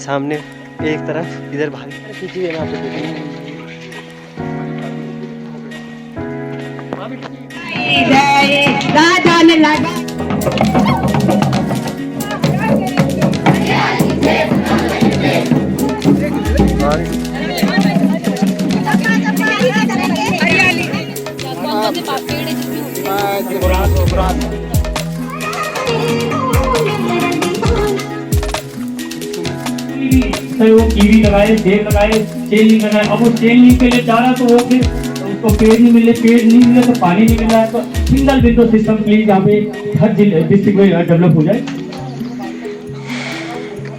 सामने एक तरफ इधर भाई खींची है, मैं आपको वो कीवी लगाए, सेब लगाए, चेन नहीं लगाए। अब वो चेन नहीं पहले जा रहा तो वो फिर उसको पेड़ नहीं मिले, पेड़ नहीं मिले तो पानी नहीं मिला। तो सिंगल विंडो सिस्टम प्लीज यहाँ पे हर डिस्ट्रिक्ट में डेवलप हो जाए।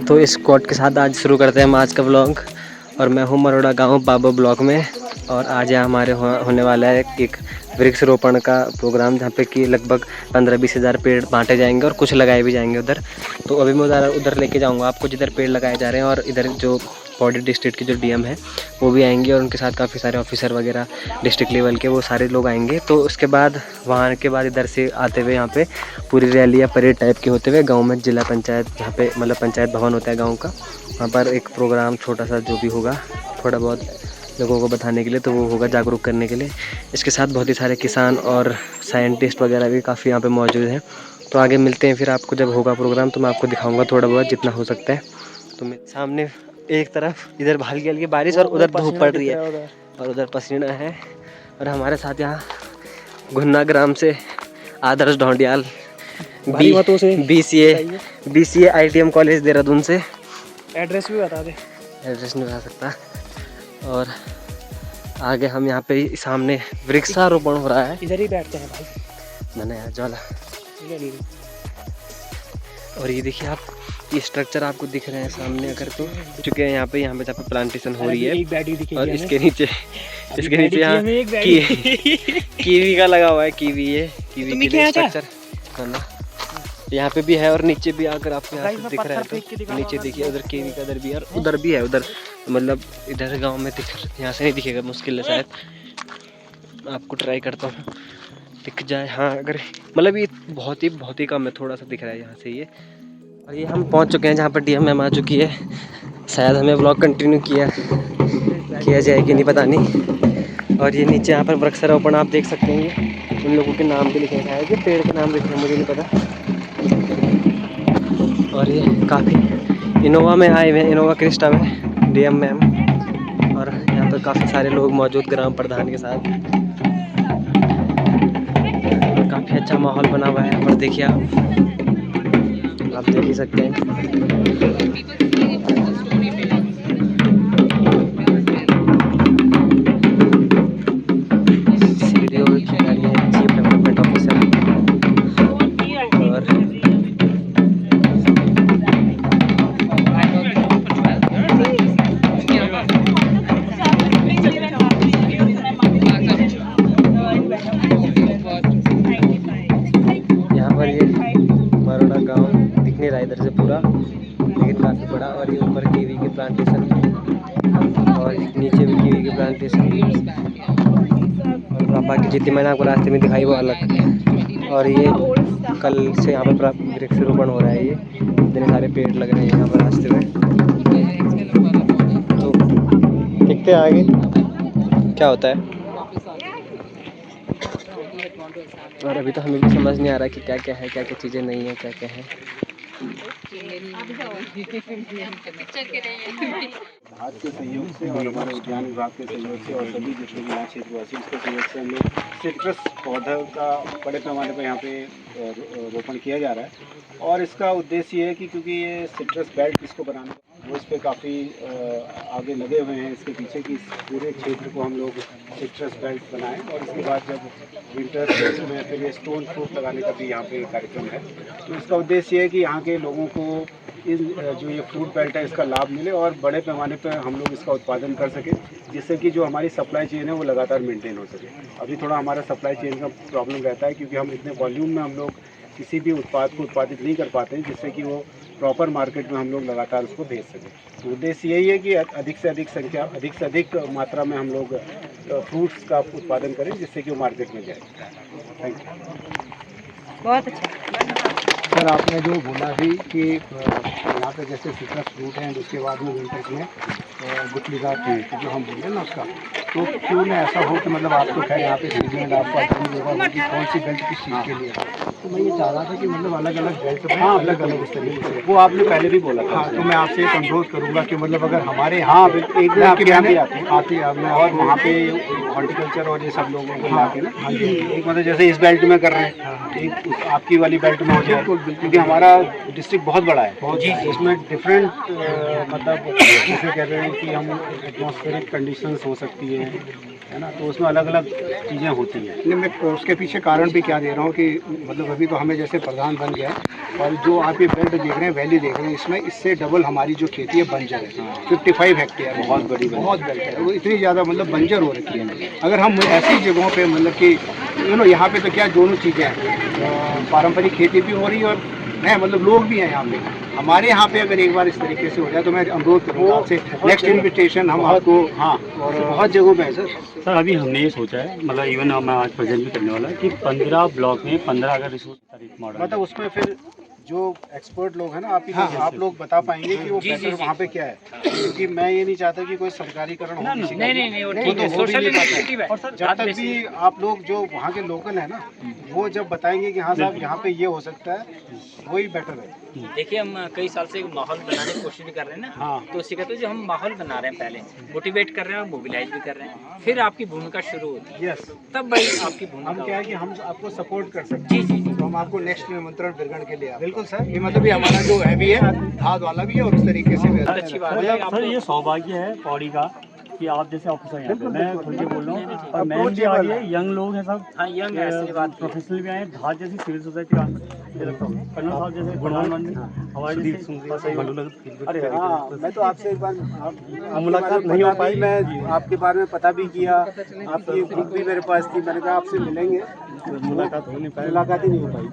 तो इस कोट के साथ आज शुरू करते हैं हम आज का ब्लॉग। और मैं हूँ मरोड़ा गांव बाबा ब्लॉक में। और आज यहाँ हमारे होने वाला है एक वृक्ष रोपण का प्रोग्राम, जहाँ पे कि लगभग 15-20 हज़ार पेड़ बांटे जाएंगे और कुछ लगाए भी जाएंगे उधर। तो अभी मैं उधर लेके जाऊँगा आपको जिधर पेड़ लगाए जा रहे हैं। और इधर जो पौड़ी डिस्ट्रिक्ट की जो डीएम है वो भी आएंगे, और उनके साथ काफ़ी सारे ऑफिसर वगैरह डिस्ट्रिक्ट लेवल के वो सारे लोग आएंगे। तो उसके बाद वहाँ के बाद इधर से आते हुए यहाँ पे पूरी रैली या परेड टाइप के होते हुए गांव में जिला पंचायत, जहाँ पे मतलब पंचायत भवन होता है गांव का, वहाँ पर एक प्रोग्राम छोटा सा जो भी होगा थोड़ा बहुत लोगों को बताने के लिए, तो वो होगा जागरूक करने के लिए। इसके साथ बहुत ही सारे किसान और साइंटिस्ट वगैरह भी काफ़ी यहाँ पे मौजूद हैं। तो आगे मिलते हैं फिर आपको, जब होगा प्रोग्राम तो मैं आपको दिखाऊंगा थोड़ा बहुत जितना हो सकता है। तो मेरे सामने एक तरफ इधर हल्की हल्की बारिश और उधर धूप पड़ रही है और उधर पसीना है। और हमारे साथ यहाँ घुन्ना ग्राम से Adarsh Dhondiyal, BCA ITM college Dehradun से। एड्रेस भी बता दे। एड्रेस नहीं बता सकता। और आगे हम यहाँ पे सामने वृक्षारोपण हो रहा है, इधर ही बैठते हैं भाई। मैंने यहाँ ज्वाला। और ये देखिए आप, ये स्ट्रक्चर आपको दिख रहे हैं सामने अगर तो चुके हैं यहाँ पे जहाँ पे प्लांटेशन हो रही है। और इसके नीचे यहाँ कीवी का लगा हुआ है, कीवी के लिए स्ट्रक्चर करना यहाँ पे भी है। और नीचे भी अगर आपको यहाँ पे दिख रहा है तो नीचे देखिए उधर कीवी का, उधर भी है उधर मतलब इधर गांव में यहाँ से नहीं दिखेगा, मुश्किल है शायद। आपको ट्राई करता हूँ दिख जाए। हाँ अगर मतलब ये बहुत ही कम है, थोड़ा सा दिख रहा है यहाँ से ये। और ये हम पहुँच चुके हैं जहाँ पर डीएम मैम आ चुकी है। शायद हमें ब्लॉग कंटिन्यू किया जाए कि नहीं पता नहीं। और ये नीचे यहाँ पर वृक्षारोपण आप देख सकते हैं, ये उन लोगों के नाम भी लिखे हैं, शायद ये पेड़ के नाम लिखे हैं, मुझे नहीं पता। और ये काफ़ी इनोवा में आए हुए हैं, इनोवा क्रिस्टा में डीएम मैम। और यहाँ पर काफ़ी सारे लोग मौजूद ग्राम प्रधान के साथ। और काफ़ी अच्छा माहौल बना हुआ है यहाँ पर, देखिए आप देख ही सकते हैं। इधर से पूरा लेकिन काफ़ी बड़ा। और ये ऊपर कीवी के प्लांटेशन और नीचे भी कीवी के प्लांटेशन। और बाकी जितनी मैंने आपको रास्ते में दिखाई वो अलग। और ये कल से यहाँ पर वृक्षारोपण हो रहा है, ये इतने सारे पेड़ लग रहे हैं यहाँ पर रास्ते में। तो देखते हैं आगे क्या होता है। और अभी तो हमें भी समझ नहीं आ रहा कि क्या क्या है, क्या क्या चीज़ें नहीं है, क्या क्या है। आज के सहयोग से और हमारे उद्यान विभाग के सहयोग से और सभी जितने भी यहाँ क्षेत्रवासी इसके सहयोग से हम लोग सिट्रस पौधा का बड़े पैमाने पर यहाँ पे रोपण किया जा रहा है। और इसका उद्देश्य ये है कि क्योंकि ये सिट्रस बेल्ट इसको बनाना वो इस पर काफ़ी आगे लगे हुए हैं इसके पीछे कि पूरे क्षेत्र को हम लोग सिट्रस बेल्ट बनाएं। और इसके बाद जब विंटर सीजन में फिर ये स्टोन फ्रूट लगाने का भी यहाँ पे कार्यक्रम है। तो इसका उद्देश्य ये है कि यहाँ के लोगों को इस जो ये फ्रूट बेल्ट है इसका लाभ मिले और बड़े पैमाने पर हम लोग इसका उत्पादन कर सकें, जिससे कि जो हमारी सप्लाई चेन है वो लगातार मेंटेन हो सके। अभी थोड़ा हमारा सप्लाई चेन का प्रॉब्लम रहता है क्योंकि हम इतने वॉल्यूम में हम लोग किसी भी उत्पाद को उत्पादित नहीं कर पाते हैं जिससे कि वो प्रॉपर मार्केट में हम लोग लगातार उसको भेज सकें। तो उद्देश्य यही है कि अधिक से अधिक मात्रा में हम लोग फ्रूट्स का उत्पादन करें जिससे कि वो मार्केट में जाए। Thank you. बहुत अच्छा। सर आपने जो बोला अभी कि यहाँ पे जैसे सिट्रस फ्रूट हैं, उसके बाद में विंटर्स में गुठलीदार जो हम बोलते हैं ना उसका, तो क्यों ना ऐसा हो कि मतलब आपको खैर यहाँ पे सीजन आपको आइटम होगा कि कौन सी बेल्ट किस चीज़ के लिए, तो मैं ये चाह रहा था कि मतलब अलग अलग बेल्ट में अलग अलग उस तरीके से, वो आपने पहले भी बोला था। हाँ, तो मैं आपसे एक अनुरोध करूँगा कि मतलब अगर हमारे यहाँ एक दिन आपके यहाँ भी आती है मैं, और वहाँ पे हॉर्टिकल्चर और ये सब लोगों को ला के ना, हाँ जी, एक मतलब जैसे इस बेल्ट में कर रहे हैं, एक आपकी वाली बेल्ट में हो जाए, क्योंकि हमारा डिस्ट्रिक्ट बहुत बड़ा है जी, इसमें डिफरेंट मतलब जैसे कह रहे हैं कि हम एटमॉस्फेरिक कंडीशंस हो सकती है ना, तो उसमें अलग अलग चीज़ें होती हैं। नहीं, मैं उसके पीछे कारण भी क्या दे रहा हूँ कि मतलब अभी तो हमें जैसे प्रधान बन गया है, और जो आप ये बेल्ट देख रहे हैं, वैली देख रहे हैं, इसमें इससे डबल हमारी जो खेती है बंजर है, 55 हेक्टेयर, बहुत बड़ी बहुत बेल्ट है, वो इतनी ज़्यादा मतलब बंजर हो रखी है। अगर हम ऐसी जगहों पर मतलब कि यहाँ पे तो क्या दोनों चीज़ें हैं, पारंपरिक खेती भी हो रही है और है मतलब लोग भी हैं यहाँ पे, हमारे यहाँ पे अगर एक बार इस तरीके से हो जाए तो मैं अनुरोध करूँगा आपसे, नेक्स्ट इन्विटेशन हम आपको, हाँ, और बहुत जगहों पे है सर। अभी हमने ये सोचा है, मतलब इवन मैं आज प्रेजेंट भी करने वाला है कि 15 ब्लॉक में 15 अगर रिसोर्स मॉडल, मतलब उसमें फिर जो एक्सपर्ट लोग हैं ना, आप लोग बता पाएंगे कि वो बेटर वहाँ पे क्या है, क्योंकि मैं ये नहीं चाहता कि कोई सरकारीकरण हो किसी का, नहीं, सोशल इनिशिएटिव है। जब तक भी आप लोग जो वहाँ के लोकल है ना, वो जब बताएंगे कि हाँ साहब यहाँ पे ये हो सकता है, वही बेटर है। देखिए हम कई साल से माहौल बनाने की कोशिश कर रहे हैं ना, हाँ, तो उसी कहते हैं जो हम माहौल बना रहे हैं, पहले मोटिवेट कर रहे हैं और मोबिलाइज भी कर रहे हैं, फिर आपकी भूमिका शुरू होती है, यस, तब भाई आपकी भूमिका हम क्या है कि हम आपको सपोर्ट कर सकते हैं। जी जी, तो हम आपको नेक्स्ट निमंत्रण बिरगढ़ के लिए, बिल्कुल सर, ये मतलब ये हमारा जो है भी है, खाद वाला भी है और उस तरीके से भी अच्छी बात है। सर ये सौभाग्य है पौड़ी का कि आप जैसे ऑफिसर यहाँ पे, मैं खुल के बोल रहा हूँ, और मैम भी आ गए, यंग लोग हैं सब, हाँ यंग है, ऐसी बात प्रोफेशनल भी आए, धार जैसी सिविल सोसाइटी का कर्नल साहब जैसे प्रधानमंत्री हमारे, अरे हाँ, मैं तो आपसे एक बार मुलाकात नहीं हो पाई, मैं आपके बारे में पता भी किया, आपकी बुक भी मेरे पास थी, मैंने कहा आपसे मिलेंगे, मुलाकात ही नहीं हो पाई।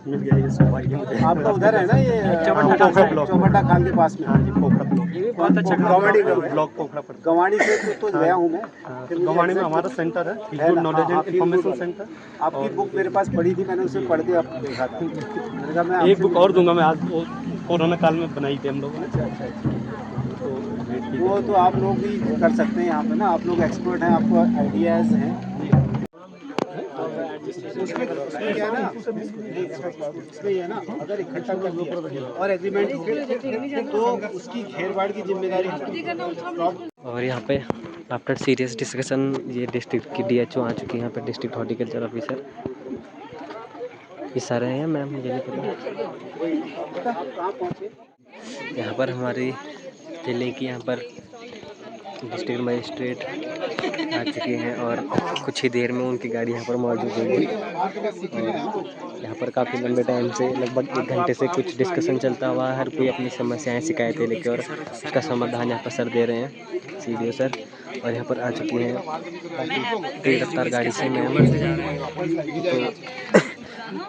मिल गया ये सौभाग्य मुझे। आपका उधर है ना ये चौबटा खाल के पास में, हाँ जी, पोखरा ब्लॉक, ये भी बहुत अच्छा गवाड़ी ब्लॉक पोखरा पर, गवाड़ी से तो गया हूँ मैं, गवाड़ी में हमारा सेंटर है, good knowledge and information centre. आपकी बुक मेरे पास पड़ी थी, मैंने उसे पढ़ के आपको देखा था, मैंने कहा मैं एक बुक और दूंगा मैं, आज वो कोरोना काल में बनाई थी हम लोगों ने। वो तो आप लोग भी कर सकते हैं यहाँ पे ना, आप लोग एक्सपर्ट हैं, आपको आइडियाज़ हैं, उसमें क्या है ना, उसमें ये है ना, अगर इकट्ठा कर दिया और एग्रीमेंट तो उसकी घेरबाड़ की जिम्मेदारी है। और यहाँ पे आफ्टर सीरियस डिस्कशन ये डिस्ट्रिक्ट की DHO आ चुकी है, यहाँ पे डिस्ट्रिक्ट हॉर्टिकल्चर ऑफिसर, ये सारे हैं मैम, मुझे नहीं पता। यहाँ पर हमारी जिले की यहाँ पर डिस्ट्रिक्ट मजिस्ट्रेट आ चुके हैं और कुछ ही देर में उनकी गाड़ी यहाँ पर मौजूद होगी। यहाँ पर काफ़ी लंबे टाइम से, लगभग 1 घंटे से कुछ डिस्कशन चलता हुआ, हर कोई अपनी समस्याएं शिकायतें लेकर और उसका समाधान यहाँ पर सर दे रहे हैं, CDO सर। और यहाँ पर आ चुकी हैं तेज रफ्तार गाड़ी से मैम, तो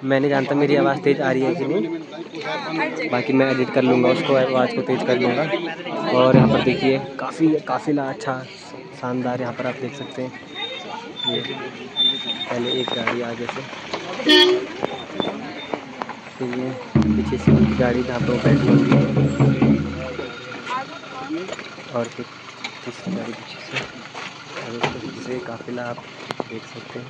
मैं नहीं जानता मेरी आवाज़ तेज़ आ रही है कि नहीं, बाकी मैं एडिट कर लूँगा उसको, आवाज़ को तेज़ कर लूँगा। और यहाँ पर देखिए काफ़िला अच्छा शानदार, यहाँ पर आप देख सकते हैं, ये पहले एक गाड़ी आगे से, फिर ये पीछे से उनकी गाड़ी जहाँ पर बैठी होती है, और फिर दूसरी गाड़ी पीछे से, और उसके पीछे से काफ़िला आप देख सकते हैं।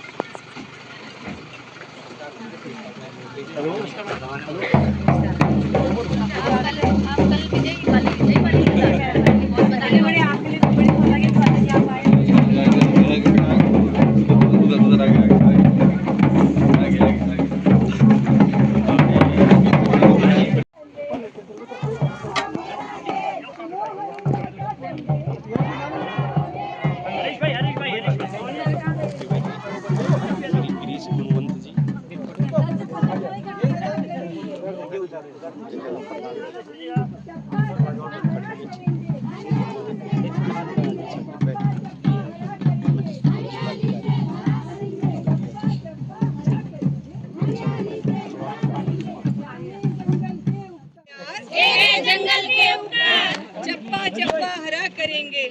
जंगल के ऊपर चप्पा चप्पा हरा करेंगे।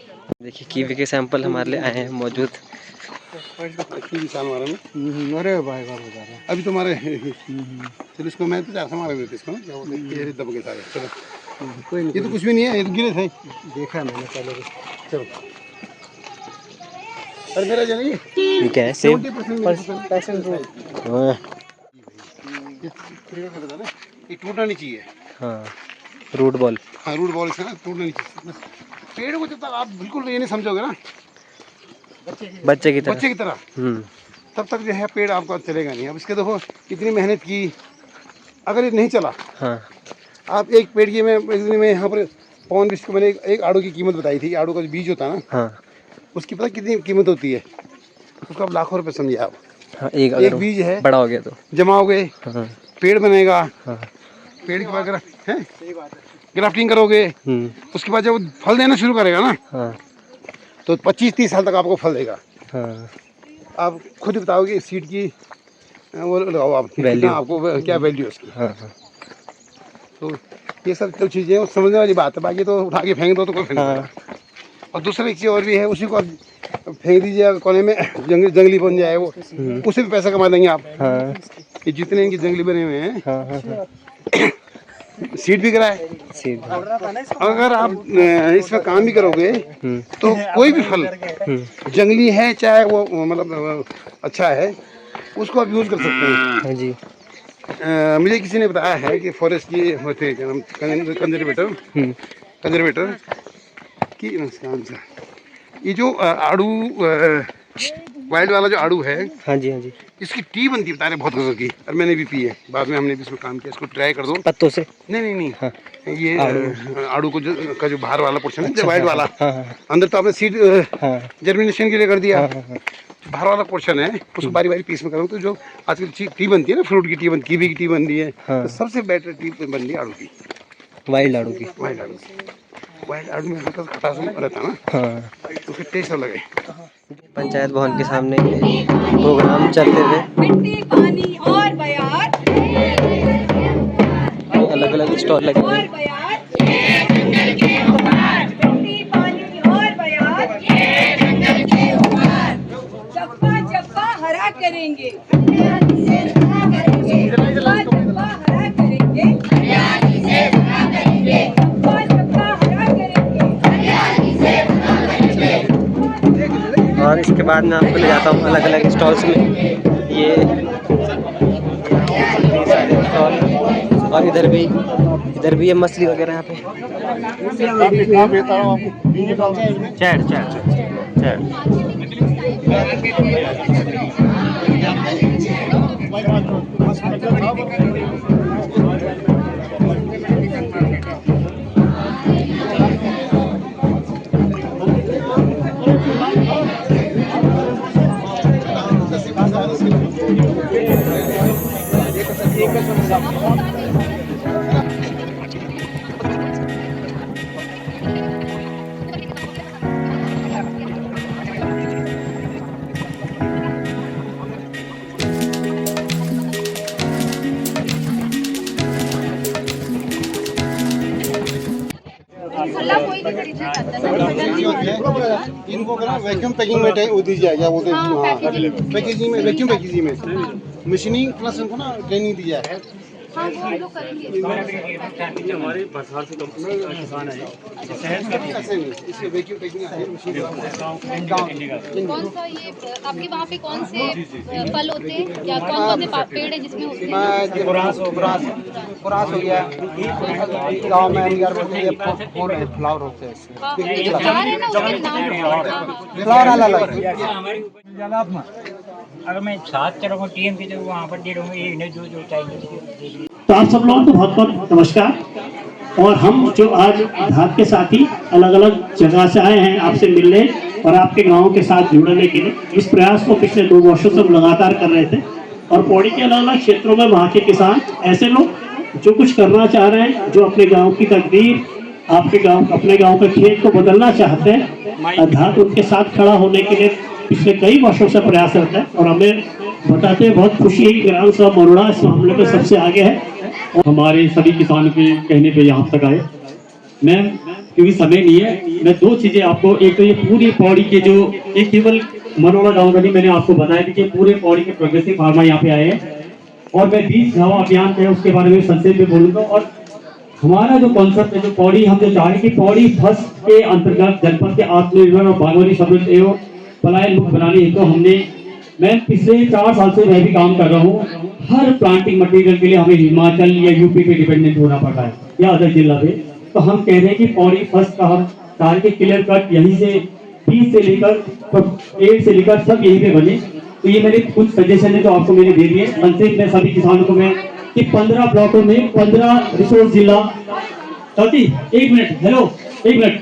देखिए कीवी के सैंपल हमारे लिए आए हैं मौजूद, कीवी साल मारा में। अरे भाई बात बता रहे अभी तो मारे चलो इसको मैं तो 4 से मारे देते इसको ना क्या बोलते हैं ये दब के सारे। चलो कोई ये तो कुछ भी नहीं है, ये तो गिरे थे। देखा है मैंने पहले भी। चलो अरे मेरा चलिए ये क्या है? सेब? 70% पैशन फ्रूट। हाँ ये टूटना नहीं चाहिए। हाँ, रूट बॉल। हाँ रूट बॉल इसका ना टूटना नहीं चाहिए बस। पेड़ को जब तक आप बिल्कुल ये नहीं समझोगे ना बच्चे की तरह। बच्चे की तरह, हम्म। तब तक जो है पेड़ आपका चलेगा नहीं। अब इसके देखो कितनी मेहनत की, अगर ये नहीं चला हाँ आप एक पेड़ की मैं यहाँ पर पवन विश्व को मैंने एक आड़ू की कीमत बताई थी। आड़ू का जो बीज होता है ना हाँ उसकी पता कितनी कीमत होती है, उसको आप लाखों रुपए समझिए आप। हाँ। एक बीज है बड़ा हो गया तो जमाओगे हाँ पेड़ बनेगा, हाँ। पेड़ के बाद ग्राफ्टिंग करोगे, उसके बाद जब फल देना शुरू करेगा ना हाँ तो 25-30 साल तक आपको फल देगा। हाँ। आप खुद बताओगे सीड की वो लगाओ आप वैल्यू, आपको क्या वैल्यू है उसकी। हाँ हाँ तो ये सब जो चीज़ें वो समझने वाली बात है, बाकी तो उठा के फेंक दो तो कोई फेंक हाँ। देगा। और दूसरा एक चीज़ और भी है, उसी को आप फेंक दीजिए कोने में, जंगली बन जाए वो, उससे भी पैसा कमा देंगे आप। हाँ ये जितने इनके जंगली बने हुए हैं हाँ हाँ। सीड भी कराए। सीध। अगर आप इसमें काम भी करोगे तो कोई भी फल जंगली है चाहे वो मतलब अच्छा है उसको आप यूज़ कर सकते हैं। हाँ जी। मुझे किसी ने बताया है कि फॉरेस्ट ये होते हैं क्या नाम कंजर्वेटर की इसका आंसर, ये जो आड़ू वाइल्ड वाला जो आड़ू है हाँ जी हाँ जी। इसकी टी बनती है बता रहे बहुत गजब की, और मैंने भी पी है, बाद में हमने भी इसमें काम किया। इसको ट्राई कर दो। पत्तों से? नहीं नहीं हाँ। ये आड़ू को का जो बाहर वाला पोर्शन है वाइल्ड वाला, हाँ हाँ अंदर तो आपने सीड हाँ जर्मिनेशन के लिए कर दिया, हाँ हाँ। बाहर वाला पोर्शन है उसको बारी बारी पीस में करो तो जो आजकल टी बनती है ना, फ्रूट की टी बनती, कीवी की टी बन रही है, हाँ। तो सबसे बेटर टी बन रही है आड़ू की, वाइल्ड आड़ू की। वाइल्ड आड़ू। वाइल्ड आड़ू में हल्का खटास रहता है ना, हाँ। उसका टेस्ट अलग है। पंचायत भवन के सामने ये प्रोग्राम चलते हुए मिट्टी पानी और बयार, अलग अलग स्टॉल लगे हुए और बयार, मिट्टी पानी और बयार, चप्पा चप्पा हरा करेंगे, चप्पा चप्पा हरा करेंगे, चप्पा चप्पा हरा करेंगे। और इसके बाद मैं आपको ले जाता हूँ अलग अलग स्टॉल्स में। ये सारे स्टॉल, और इधर भी ये मछली वगैरह यहाँ पे। Chat chat chat. इनको वैक्यूम पैकिंग में दीजिए, क्या बोलते हैं पैकेजिंग में, वैक्यूम पैकेजिंग में मशीनिंग प्लस उनको ना ट्रेनिंग दी जाए। हाँ वो हम लोग करेंगे। हमारे बरसात से किसान है ऐसे नहीं, इसमें वैक्यूम पैकिंग है मशीन। कौन सा ये आपके वहाँ पे कौन से फल होते हैं या कौन से पेड़ है जिसमें होते हैं? पुरास हो गया गाँव में अंगार बोलते हैं, फूल है, फ्लावर होते हैं, हाँ, चार है ना उसके नाम। फ्लावर अलग। अगर मैं साथ चलूँगा टीएम की तो वहाँ पर दे दूँगा, ये जो जो चाहिए। तो आप सब लोगों को बहुत बहुत नमस्कार। और हम जो आज धाक के साथी अलग अलग जगह से आए हैं आपसे मिलने और आपके गांव के साथ जुड़ने के लिए, इस प्रयास को पिछले 2 वर्षों से हम लगातार कर रहे थे। और पौड़ी के अलग अलग क्षेत्रों में वहाँ के किसान, ऐसे लोग जो कुछ करना चाह रहे हैं, जो अपने गाँव की तकदीर, अपने गाँव के खेत को बदलना चाहते हैं, धाक उनके साथ खड़ा होने के लिए पिछले कई वर्षों से प्रयास करता है। और हमें बताते हैं बहुत खुशी है कि ग्राम सभा मरोड़ा इस मामले में सबसे आगे है और हमारे सभी किसानों के कहने पे यहाँ तक आए। मैं क्योंकि समय नहीं है, मैं 2 चीजें आपको, एक तो ये पूरी पौड़ी के जो एक केवल मरोड़ा गांव का नहीं, मैंने आपको बताया कि पूरे पौड़ी के प्रोग्रेसिव फार्मर यहाँ पे आए हैं और मैं बीज हवा अभियान है उसके बारे में संक्षेप में बोलूंगा। और हमारा जो कॉन्सेप्ट है, जो पौड़ी हम जो चाह रहे हैं कि पौड़ी फर्स्ट के अंतर्गत जनपद के आत्मनिर्भर और बागवानी समृद्ध एवं पलायन मुक्त बनाने हेतु मैं पिछले 4 साल से मैं भी काम कर रहा हूँ। हर प्लांटिंग मटेरियल के लिए हमें हिमाचल या यूपी पे डिपेंडेंट होना पड़ता है या अदर जिला पे। तो हम कह रहे हैं कि पौड़ी फर्स्ट का हम चाह रहे हैं क्लियर कट यहीं से बीज से लेकर पेड़ से लेकर सब यहीं पे बने। तो ये मेरे कुछ सजेशन है जो आपको मैंने दे दिए। संक्षेप में सभी किसानों को मैं कि 15 ब्लॉकों में 15 रिसोर्स जिला एक मिनट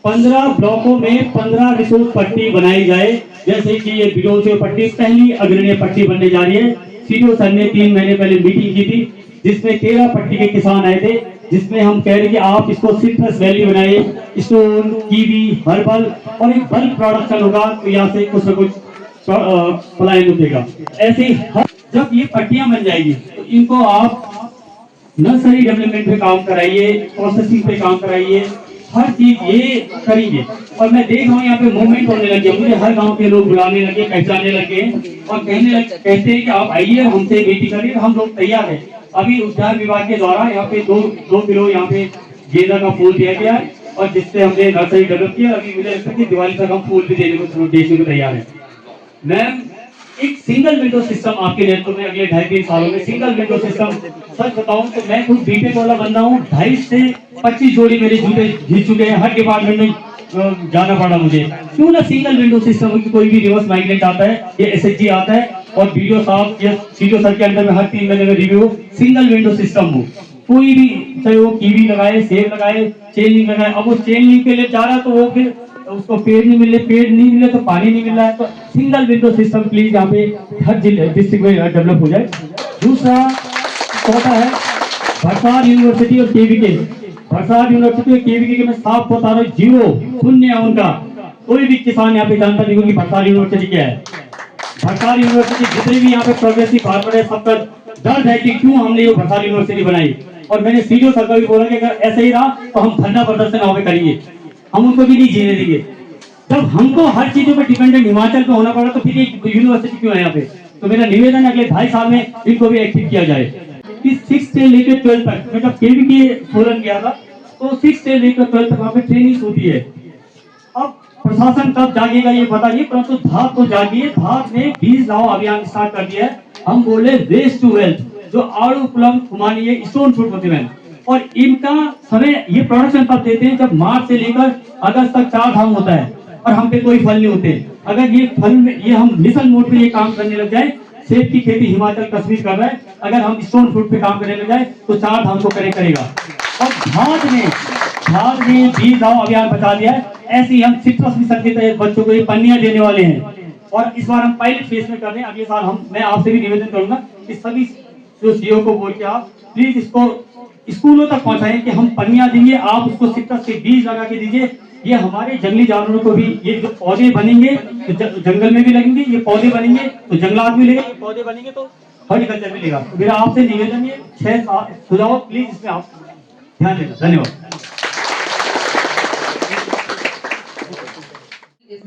15 ब्लॉकों में 15 रिसोर्स पट्टी बनाई जाए। जैसे कि ये बिलोसियो पट्टी पहली अग्रणी पट्टी बनने जा रही है। सीडीओ सर ने 3 महीने पहले मीटिंग की थी जिसमें 13 पट्टी के किसान आए थे, जिसमें हम कह रहे हैं कि आप इसको सिट्रस वैली बनाइए, स्टोन, कीवी, हर्बल और एक बल्क प्रोडक्शन होगा तो यहाँ से कुछ न कुछ पलायन उठेगा। ऐसे जब ये पट्टियां बन जाएगी तो इनको आप नर्सरी डेवलपमेंट पे काम कराइए, प्रोसेसिंग पे काम कराइए, हर चीज ये करेंगे। और मैं देख रहा हूँ यहाँ पे मूवमेंट होने लगे, मुझे हर गांव के लोग बुलाने लगे, पहचानने लगे और कहते हैं कि आप आइए हमसे मीटिंग करिए। हम लोग तैयार हैं। अभी उद्यान विभाग के द्वारा यहाँ पे 2 किलो यहाँ पे गेंदा का फूल दिया गया है और जिससे हमने नर्सरी डेवलप किया। अभी मुझे लगता है कि दिवाली तक हम फूल भी देने को तैयार है। मैम एक सिंगल विंडो सिस्टम आपके नेतृत्व में अगले 2.5-3 सालों में सिंगल विंडो सिस्टम, सच बताऊं तो मैं खुद बीटेक वाला बंदा हूँ। 22 से 25 जोड़ी मेरे जूते घिस चुके हैं, हर डिपार्टमेंट में जाना पड़ा मुझे। क्यों ना सिंगल विंडो सिस्टम की कोई भी रिवर्स माइग्रेंट आता है, ये एसएचजी आता है और वीडियो साहब या सीडीओ सर के अंदर में हर 3 महीने में रिव्यू सिंगल विंडो सिस्टम हो। कोई भी चाहे वो कीवी लगाए, सेब लगाए, चेन लिंक लगाए। अब वो चेन लिंक के लिए जा रहा तो वो फिर उसको पेड़ नहीं मिले तो पानी नहीं मिल रहा है। तो सिंगल विंडो सिस्टम प्लीज यहाँ पे हर डिस्ट्रिक्ट में डेवलप हो जाए। दूसरा चौथा है भरसार यूनिवर्सिटी और केवीके। भरसार यूनिवर्सिटी और केवीके के मैं साफ बता रहा हूँ, 0 शून्य है उनका। कोई भी किसान यहाँ पे जानता नहीं होगी भरसार यूनिवर्सिटी क्या है। भरसार यूनिवर्सिटी जितने भी यहाँ पे प्रोग्रेसिव फार्मर है सबका दर्द है कि क्यों हमने ये भरसार यूनिवर्सिटी बनाई। और मैंने सीडीओ सर को भी बोला कि अगर ऐसे ही रहा तो हम धरना प्रदर्शन वहाँ पे करेंगे, हम उनको भी नहीं जीने देंगे। जब हमको हर चीजों पे डिपेंडेंट हिमाचल पे होना पड़ा तो फिर एक यूनिवर्सिटी क्यों है यहाँ पे। तो मेरा निवेदन है अगले 2.5 साल में इनको भी एक्टिव किया जाए। कि 6 से लेकर 12 तक, मैं जब केवीके सोलन गया था तो 6 से लेकर 12 तक वहाँ पे ट्रेनिंग होती है। अब प्रशासन कब जागेगा ये पता नहीं, परंतु धात तो जागी है। धात ने बीज लाओ अभियान स्टार्ट कर दिया है। हम बोले वेस्ट टू वेल्थ, जो आड़ू प्लम खुमानी है स्टोन फ्रूट होते हैं और इनका समय ये प्रोडक्शन तब देते हैं जब मार्च से लेकर अगस्त तक 4 धाम होता है और हम पे कोई फल नहीं होते। अगर ये फल में ये हम मिशन मोड पे ये काम करने लग जाए, सेब की खेती हिमाचल कश्मीर कर रहा है, अगर हम स्टोन फ्रूट पे काम करने लग जाए तो 4 धाम को करेगा। और धात ने बीज लाओ अभियान बता दिया है। ऐसे ही हम सिट्रस मिशन के तहत बच्चों को ये पन्नियां देने वाले हैं और इस बार हम पायलट फेज में कर रहे हैं। अगले साल मैं आपसे भी निवेदन करूंगा कि सभी जो सीईओ को बोल के आप प्लीज इसको स्कूलों तक पहुंचाएं कि हम पन्नियां देंगे, आप उसको सिट्रस के बीज लगा के दीजिए। ये हमारे जंगली जानवरों को भी, ये जो पौधे बनेंगे तो जंगल में भी लगेंगे, ये पौधे बनेंगे तो जंगलात भी लगेंगे, पौधे बनेंगे तो हॉर्टिकल्चर भी लेगा। मेरा आपसे निवेदन है 6 सुझाव प्लीज इसमें आप ध्यान देना। धन्यवाद।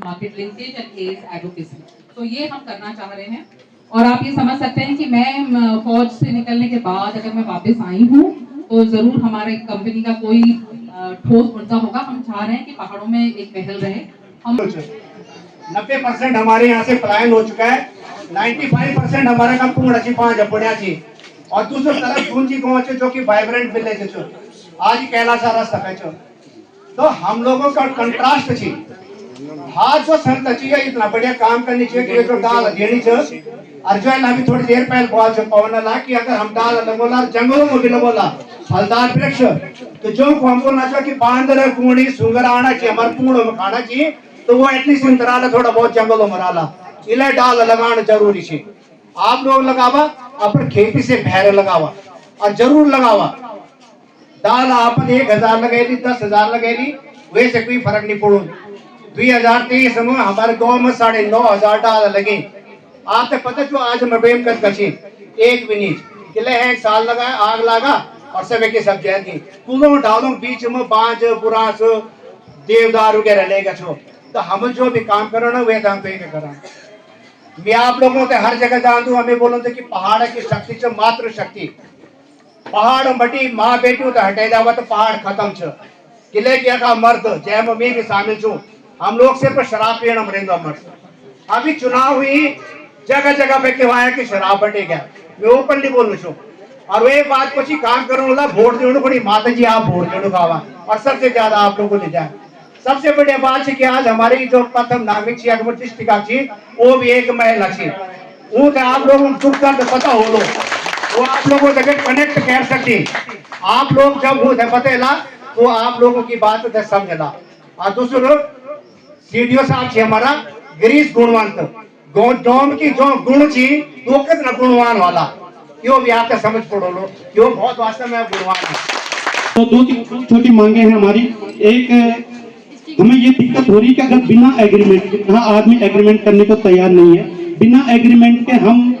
Market linkage and age advocacy, तो ये हम करना चाह रहे हैं। और आप ये समझ सकते हैं कि मैं फौज से निकलने के बाद अगर मैं वापस आई हूँ तो जरूर हमारे कंपनी का कोई ठोस मुद्दा होगा। हम चाह रहे हैं कि पहाड़ों में एक पहल रहे। हम 90% हमारे यहाँ से पलायन हो चुका है। 95% हमारा काम पूर्ण अच्छी 5 जपड़िया थी और दूसरी तरफ पूंजी गाँव जो कि वाइब्रेंट विलेज है, आज ही कैलाश रास्ता है। तो हम लोगों का कंट्रास्ट थी हाथ जो संत चाहिए इतना बढ़िया काम करनी चाहिए कि जो डाल देनी चाहिए। और जो है ना अभी थोड़ी देर पहले बहुत जो पवन ला कि अगर हम डाल लगोला जंगलों में भी लगोला फलदार वृक्ष तो जो हमको ना चाहिए कि बांदर कूड़ी सुगर आना चाहिए हमारे पूर्णों में खाना चाहिए, तो वो एटलीस्ट इंतराला थोड़ा बहुत जंगलों में डाला इले डाल लगाना जरूरी है। आप लोग लगावा अपने खेती से बहरे लगावा और जरूर लगावा। डाल आप 1000 लगेगी 10,000 लगेगी वैसे कोई फर्क नहीं पड़ो। 2023 में हमारे गांव में 9,500 डाल लगे। आप तक पता जो आज मबेम कर कची एक भी नहीं किले है, 1 साल लगा आग लगा और सब की सब्जी थी। कुलों डालों बीच में बांज बुरास देवदार वगैरह लेगा छो तो हम जो भी काम करो ना वे दाम पे करा। मैं आप लोगों से हर जगह जान दूं, हमें बोलो कि पहाड़ की शक्ति से मात्र शक्ति, पहाड़ मटी माँ बेटी तो हटे जावा तो पहाड़ खत्म छ। किले किया का मर्द जय मैं भी शामिल छू, हम लोग सिर्फ शराब पीना मरेंगे मर्द। अभी चुनाव हुई जगह जगह पे कहवाया कि शराब बटे गया, मैं ओपनली बोलू छू। और वे बात कुछ ही काम करो ना वोट देने को नहीं, माता जी आप वोट देने का आवा और सबसे ज्यादा आप लोगों को ले जाए। सबसे बड़ी बात है कि आज हमारी जो प्रथम नागरिक थी अकबर डिस्ट्रिक्ट थी वो भी एक महिला थी। वो आप लोगों को चुप कर पता हो लो, वो आप लोगों से कनेक्ट कर सकती। आप लोग जब वो बतेला तो आप लोगों की बात समझला। और दूसरों सीडीओ साहब थी हमारा गिरीश गुणवंत, डोम की जो गुण थी वो कितना गुणवान वाला, क्यों भी आपका समझ पड़ो लो, क्यों बहुत वास्तव में गुणवान है। तो दो छोटी मांगे हैं हमारी। एक, हमें ये दिक्कत हो रही है कि अगर बिना एग्रीमेंट, यहाँ आदमी एग्रीमेंट करने को तैयार नहीं है, बिना एग्रीमेंट के हम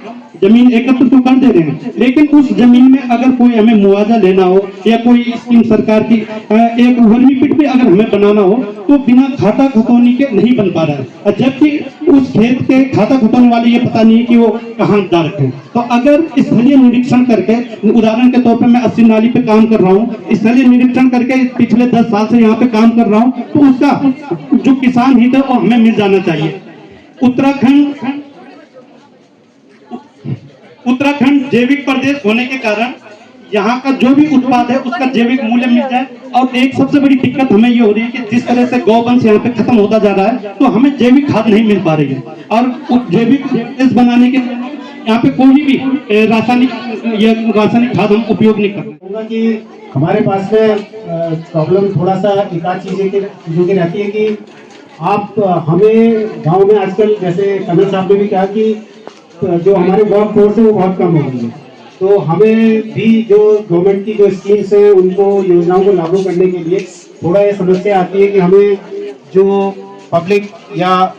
जमीन एकत्र तो कर दे रहे हैं, लेकिन उस जमीन में अगर कोई हमें मुआवजा लेना हो या कोई स्कीम सरकार की एक वर्मी पिट भी अगर हमें बनाना हो तो बिना खाता खतौनी के नहीं बन पा रहा है। और जबकि उस खेत के खाता खतौनी वाले ये पता नहीं है कि वो कहाँ जा रखे। तो अगर स्थलीय निरीक्षण करके, उदाहरण के तौर पर मैं 80 नाली पे काम कर रहा हूँ, स्थलीय निरीक्षण करके पिछले 10 साल से यहाँ पे काम कर रहा हूँ, तो उसका जो किसान हित है वो हमें मिल जाना चाहिए। उत्तराखंड जैविक प्रदेश होने के कारण यहाँ का जो भी उत्पाद है उसका जैविक मूल्य मिल जाए। और एक सबसे बड़ी दिक्कत हमें ये हो रही है कि जिस तरह से गौवंश यहाँ पे खत्म होता जा रहा है तो हमें जैविक खाद नहीं मिल पा रही है। और जैविक प्रदेश बनाने के यहाँ पे कोई भी रासायनिक खाद हम उपयोग नहीं करते। कि हमारे पास में प्रॉब्लम थोड़ा सा एक आध चीज़ों की रहती है कि आप हमें गांव में आजकल जैसे कमल साहब ने भी कहा कि जो हमारे वर्क फोर्स है वो बहुत कम हो गई है, तो हमें भी जो गवर्नमेंट की जो स्कीम्स हैं उनको योजनाओं को लागू करने के लिए थोड़ा ये समस्या आती है कि हमें जो पब्लिक या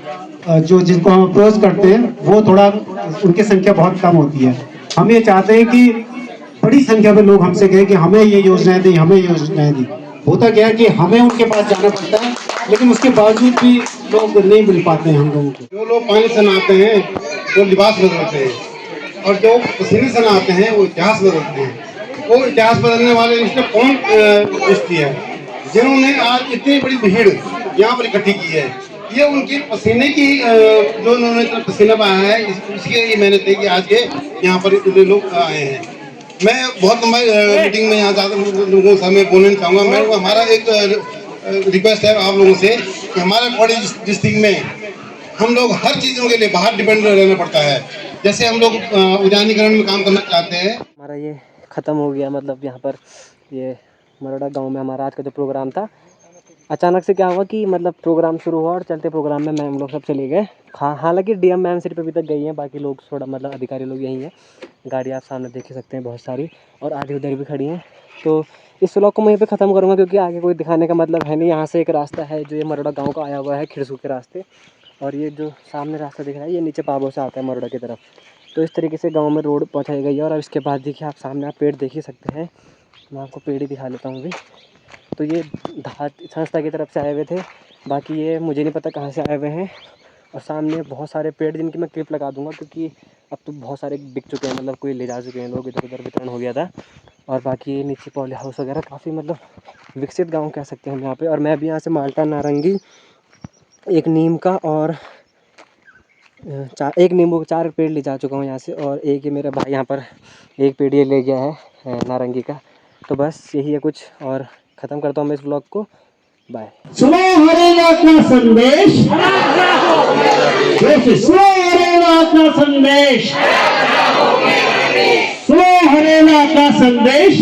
जो जिनको हम अप्रोच करते हैं वो थोड़ा उनकी संख्या बहुत कम होती है। हम ये चाहते हैं कि बड़ी संख्या में लोग हमसे कहें कि हमें ये योजनाएं दी, हमें योजनाएं दी। होता क्या है कि हमें उनके पास जाना पड़ता है, लेकिन उसके बावजूद भी लोग नहीं मिल पाते हैं हम लोगों को। जो लोग पानी से नहाते हैं वो लिबास बदलते हैं, और जो पसीने से नहाते हैं वो इतिहास बदलते हैं। वो इतिहास बदलने वाले इसने कौन दृष्टि है जिन्होंने आज इतनी बड़ी भीड़ यहाँ पर इकट्ठी की है? ये उनकी पसीने की जो उन्होंने पसीना बहाया है इसकी ये मेहनत है कि आज के यहाँ पर इतने लोग आए हैं। मैं बहुत लंबा मीटिंग में यहाँ ज़्यादा लोगों से मैं बोलना चाहूँगा। मैं हमारा एक रिक्वेस्ट है आप लोगों से कि हमारे पौड़ी डिस्ट्रिक्ट में हम लोग हर चीज़ों के लिए बाहर डिपेंड रहना पड़ता है। जैसे हम लोग उद्यानीकरण में काम करना चाहते हैं। हमारा ये ख़त्म हो गया, मतलब यहाँ पर ये मरोड़ा गांव में हमारा आज का जो प्रोग्राम था, अचानक से क्या हुआ कि मतलब प्रोग्राम शुरू हुआ और चलते प्रोग्राम में मैम लोग सब चले गए। हालांकि डीएम मैम सिर्फ अभी तक गई हैं, बाकी लोग थोड़ा मतलब अधिकारी लोग यहीं हैं। गाड़ी आप सामने देख सकते हैं बहुत सारी, और आधी उधर भी खड़ी हैं। तो इस व्लॉग को मैं यहीं पे ख़त्म करूँगा क्योंकि आगे कोई दिखाने का मतलब है नहीं। यहाँ से एक रास्ता है जो ये मरोड़ा गाँव का आया हुआ है, खिड़सू के रास्ते, और ये जो सामने रास्ता दिख रहा है ये नीचे पाबो से आता है मरोड़ा की तरफ। तो इस तरीके से गाँव में रोड पहुँचाई गई है। और अब इसके बाद देखिए आप सामने आप पेड़ देख ही सकते हैं, मैं आपको पेड़ ही दिखा लेता हूँ अभी। तो ये धात संस्था की तरफ से आए हुए थे, बाकी ये मुझे नहीं पता कहाँ से आए हुए हैं। और सामने बहुत सारे पेड़ जिनकी मैं क्लिप लगा दूंगा क्योंकि अब तो बहुत सारे बिक चुके हैं, मतलब कोई ले जा चुके हैं लोग, इधर उधर वितरण हो गया था। और बाकी नीचे पॉली हाउस वगैरह काफ़ी मतलब विकसित गांव कह सकते हैं हम यहाँ पे। और मैं अभी यहाँ से माल्टा, नारंगी, एक नीम का और एक नींबू के 4 पेड़ ले जा चुका हूँ यहाँ से। और एक ये मेरा भाई यहाँ पर एक पेड़ ये ले गया है नारंगी का। तो बस यही है कुछ, और ख़त्म करता हूँ मैं इस ब्लॉग को। बाय। सुनो हरेनाथ का संदेश, सुनो हरेनाथ का संदेश, सुनो हरेनाथ का संदेश।